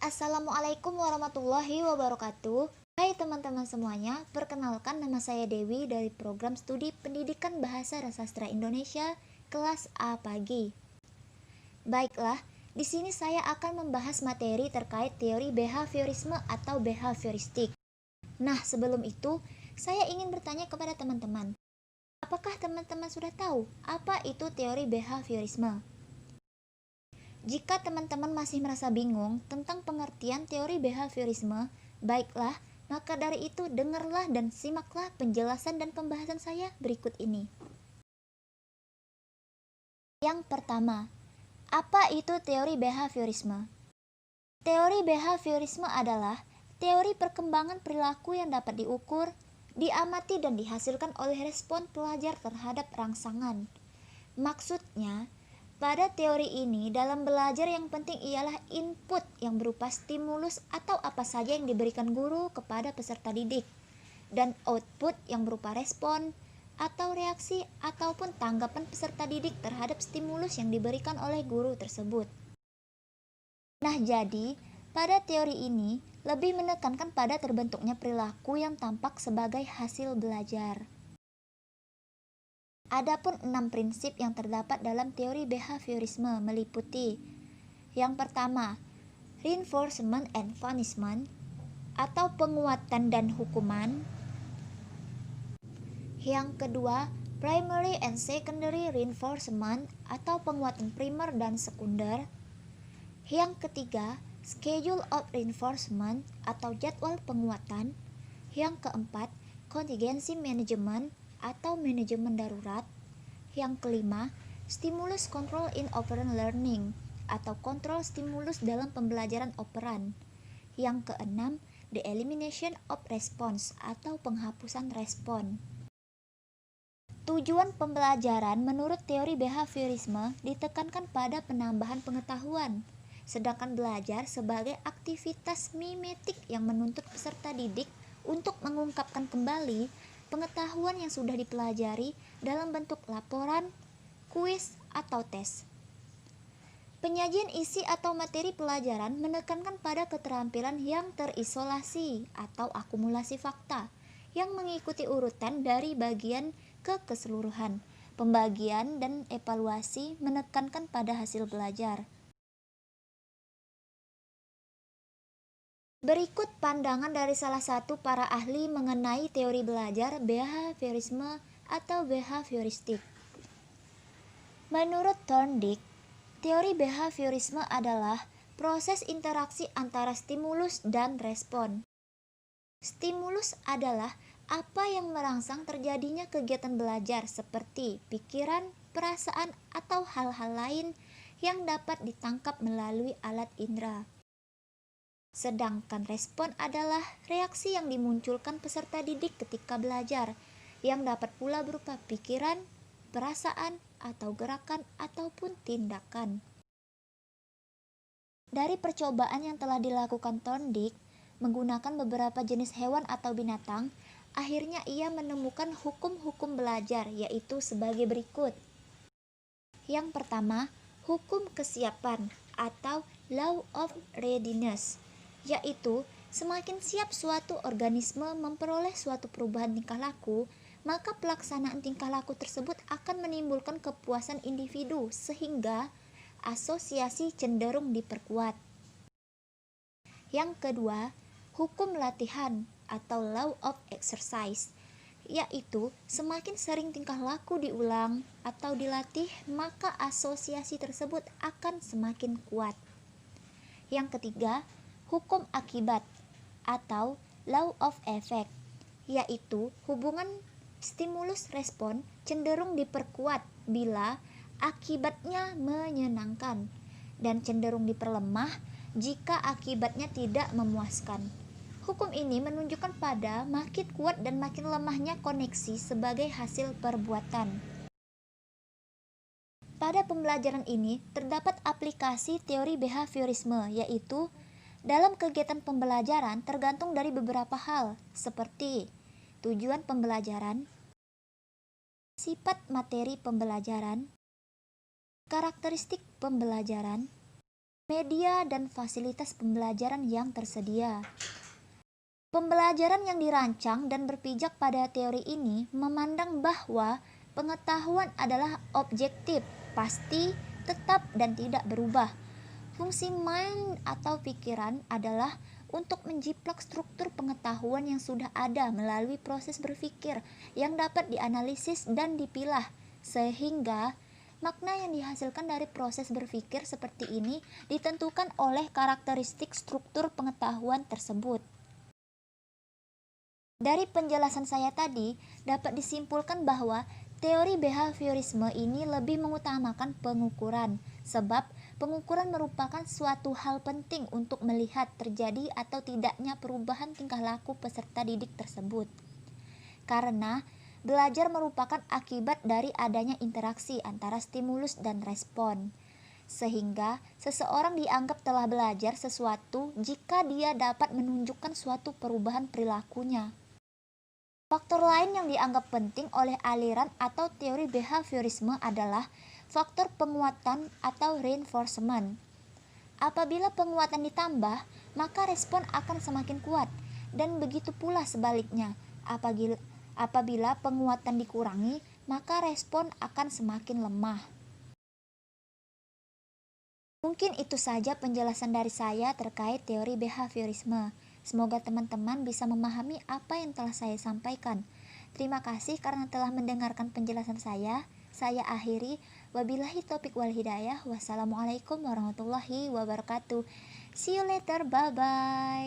Assalamualaikum warahmatullahi wabarakatuh. Hai teman-teman semuanya, perkenalkan nama saya Dewi dari program studi Pendidikan Bahasa dan Sastra Indonesia kelas A pagi. Baiklah, di sini saya akan membahas materi terkait teori behaviorisme atau behavioristik. Nah, sebelum itu, saya ingin bertanya kepada teman-teman. Apakah teman-teman sudah tahu apa itu teori behaviorisme? Jika teman-teman masih merasa bingung tentang pengertian teori behaviorisme, baiklah, maka dari itu dengarlah dan simaklah penjelasan dan pembahasan saya berikut ini. Yang pertama, apa itu teori behaviorisme? Teori behaviorisme adalah teori perkembangan perilaku yang dapat diukur, diamati dan dihasilkan oleh respon pelajar terhadap rangsangan. Maksudnya, pada teori ini, dalam belajar yang penting ialah input yang berupa stimulus atau apa saja yang diberikan guru kepada peserta didik, dan output yang berupa respon atau reaksi ataupun tanggapan peserta didik terhadap stimulus yang diberikan oleh guru tersebut. Nah, jadi, pada teori ini lebih menekankan pada terbentuknya perilaku yang tampak sebagai hasil belajar. Adapun 6 prinsip yang terdapat dalam teori behaviorisme meliputi: yang pertama, reinforcement and punishment atau penguatan dan hukuman. Yang kedua, primary and secondary reinforcement atau penguatan primer dan sekunder. Yang ketiga, schedule of reinforcement atau jadwal penguatan. Yang keempat, contingency management atau manajemen darurat. Yang kelima, stimulus control in operant learning atau kontrol stimulus dalam pembelajaran operan. Yang keenam, the elimination of response atau penghapusan respon. Tujuan pembelajaran menurut teori behaviorisme ditekankan pada penambahan pengetahuan, sedangkan belajar sebagai aktivitas mimetik yang menuntut peserta didik untuk mengungkapkan kembali pengetahuan yang sudah dipelajari dalam bentuk laporan, kuis, atau tes. Penyajian isi atau materi pelajaran menekankan pada keterampilan yang terisolasi atau akumulasi fakta yang mengikuti urutan dari bagian ke keseluruhan. Pembagian dan evaluasi menekankan pada hasil belajar. Berikut pandangan dari salah satu para ahli mengenai teori belajar behaviorisme atau behavioristik. Menurut Thorndike, teori behaviorisme adalah proses interaksi antara stimulus dan respon. Stimulus adalah apa yang merangsang terjadinya kegiatan belajar seperti pikiran, perasaan, atau hal-hal lain yang dapat ditangkap melalui alat indera. Sedangkan respon adalah reaksi yang dimunculkan peserta didik ketika belajar, yang dapat pula berupa pikiran, perasaan, atau gerakan ataupun tindakan. Dari percobaan yang telah dilakukan Thorndike menggunakan beberapa jenis hewan atau binatang, akhirnya ia menemukan hukum-hukum belajar, yaitu sebagai berikut. Yang pertama, hukum kesiapan atau law of readiness, yaitu semakin siap suatu organisme memperoleh suatu perubahan tingkah laku, maka pelaksanaan tingkah laku tersebut akan menimbulkan kepuasan individu sehingga asosiasi cenderung diperkuat. Yang kedua, hukum latihan atau law of exercise, yaitu semakin sering tingkah laku diulang atau dilatih, maka asosiasi tersebut akan semakin kuat. Yang ketiga, hukum akibat atau law of effect, yaitu hubungan stimulus respon cenderung diperkuat bila akibatnya menyenangkan dan cenderung diperlemah jika akibatnya tidak memuaskan. Hukum ini menunjukkan pada makin kuat dan makin lemahnya koneksi sebagai hasil perbuatan. Pada pembelajaran ini terdapat aplikasi teori behaviorisme, yaitu dalam kegiatan pembelajaran tergantung dari beberapa hal seperti tujuan pembelajaran, sifat materi pembelajaran, karakteristik pembelajaran, media, dan fasilitas pembelajaran yang tersedia. Pembelajaran yang dirancang dan berpijak pada teori ini memandang bahwa pengetahuan adalah objektif, pasti, tetap, dan tidak berubah. Fungsi mind atau pikiran adalah untuk menjiplak struktur pengetahuan yang sudah ada melalui proses berpikir yang dapat dianalisis dan dipilah, sehingga makna yang dihasilkan dari proses berpikir seperti ini ditentukan oleh karakteristik struktur pengetahuan tersebut. Dari penjelasan saya tadi, dapat disimpulkan bahwa teori behaviorisme ini lebih mengutamakan pengukuran, sebab pengukuran merupakan suatu hal penting untuk melihat terjadi atau tidaknya perubahan tingkah laku peserta didik tersebut. Karena belajar merupakan akibat dari adanya interaksi antara stimulus dan respon. Sehingga seseorang dianggap telah belajar sesuatu jika dia dapat menunjukkan suatu perubahan perilakunya. Faktor lain yang dianggap penting oleh aliran atau teori behaviorisme adalah faktor penguatan atau reinforcement. Apabila penguatan ditambah, maka respon akan semakin kuat, dan begitu pula sebaliknya. Apabila penguatan dikurangi, maka respon akan semakin lemah. Mungkin itu saja penjelasan dari saya terkait teori behaviorisme. Semoga teman-teman bisa memahami apa yang telah saya sampaikan. Terima kasih karena telah mendengarkan penjelasan saya. Saya akhiri. Wabillahi taufiq wal hidayah. Wassalamualaikum warahmatullahi wabarakatuh. See you later. Bye-bye.